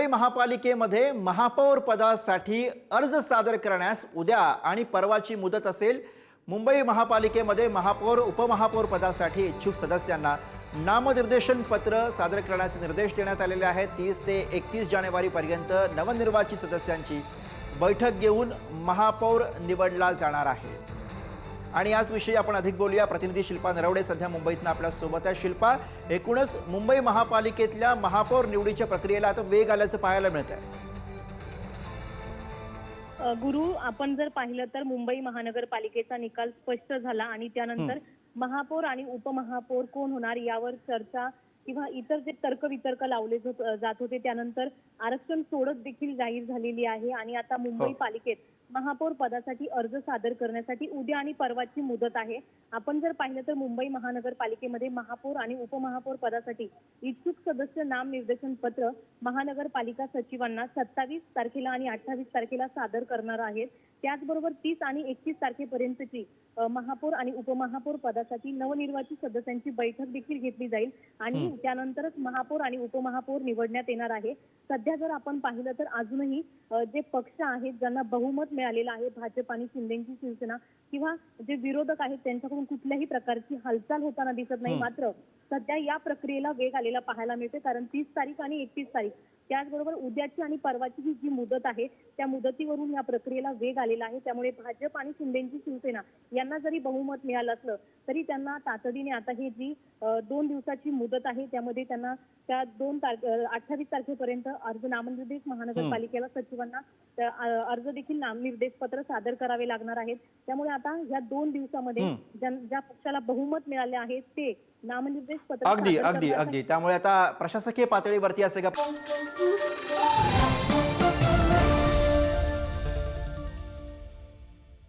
महापालिकेमध्ये महापौर पदासाठी अर्ज सादर करण्यास उद्या आणि परवाची मुदत असेल। मुंबई महापालिकेमध्ये महापौर उपमहापौर पदासाठी इच्छुक सदस्यांना नामनिर्देशन पत्र सादर करण्याचे निर्देश देण्यात आलेले आहेत। 30 ते 31 जानेवारी पर्यंत नवनिर्वाचित सदस्यांची बैठक घेऊन महापौर निवडला जाणार आहे। आणि याच विषयी आपण अधिक बोलूया। प्रतिनिधी शिल्पा नरवडे सध्या मुंबईतून आपल्या सोबत आहे। शिल्पा, एकूणच मुंबई महापालिकेतल्या महापौर निवडीच्या प्रक्रियेला आता वेग आल्याचं पाहायला मिळत आहे। गुरु, आपण जर पाहिलं तर मुंबई महानगरपालिकेचा निकाल स्पष्ट झाला आणि त्यानंतर महापौर आणि उपमहापौर कोण होणार यावर चर्चा किंवा इतर जे तर्कवितर्क लावले जात होते त्यानंतर आरक्षण सोडत देखील जाहीर झालेली आहे। आणि आता मुंबई पालिकेत महापौर पदासाठी अर्ज सादर करण्यासाठी उद्या आणि परवाची मुदत आहे। आपण जर पाहिलं तर मुंबई महानगरपालिकेमध्ये महापौर आणि उपमहापौर पदासाठी इच्छुक सदस्य नामनिर्देशन पत्र महानगरपालिका सचिवांना 27 तारखेला आणि 28 तारखेला सादर करणार आहेत। त्याचबरोबर 30 आणि 31 तारखेपर्यंतची महापौर आणि उपमहापौर पदासाठी नवनिर्वाचित सदस्यांची बैठक देखील घेतली जाईल आणि त्यानंतरच महापौर आणि उपमहापौर निवडण्यात येणार आहे। सध्या जर आपण पाहिलं तर अजूनही जे पक्ष आहेत ज्यांना बहुमत मिळालेलं आहे, भाजप आणि शिंदेची शिवसेना किंवा जे विरोधक आहेत त्यांच्याकडून कुठल्याही प्रकारची हालचाल होताना दिसत नाही। मात्र सध्या या प्रक्रियेला वेग आलेला पाहायला मिळते, कारण 30 तारीख आणि 31 तारीख त्याचबरोबर उद्याची आणि परवाची जी मुदत आहे त्या मुदतीवरून या प्रक्रियेला वेग आलेला आहे। त्यामुळे भाजप आणि शिंदेची शिवसेना यांना जरी बहुमत मिळालं असलं तरी त्यांना तातडीने आता ही जी 2 दिवसाची मुदत आहे त्यामध्ये त्यांना त्या 28 तारखेपर्यंत अर्ज नामनिर्देश महानगरपालिकेला सचिवांना अर्ज देखील नामनिर्देश पत्र सादर करावे लागणार आहेत। त्यामुळे आता या 2 दिवसामध्ये ज्या पक्षाला बहुमत मिळाले आहे ते नामनिर्देश पत्र अगदी त्यामुळे आता प्रशासकीय पातळीवरती असे का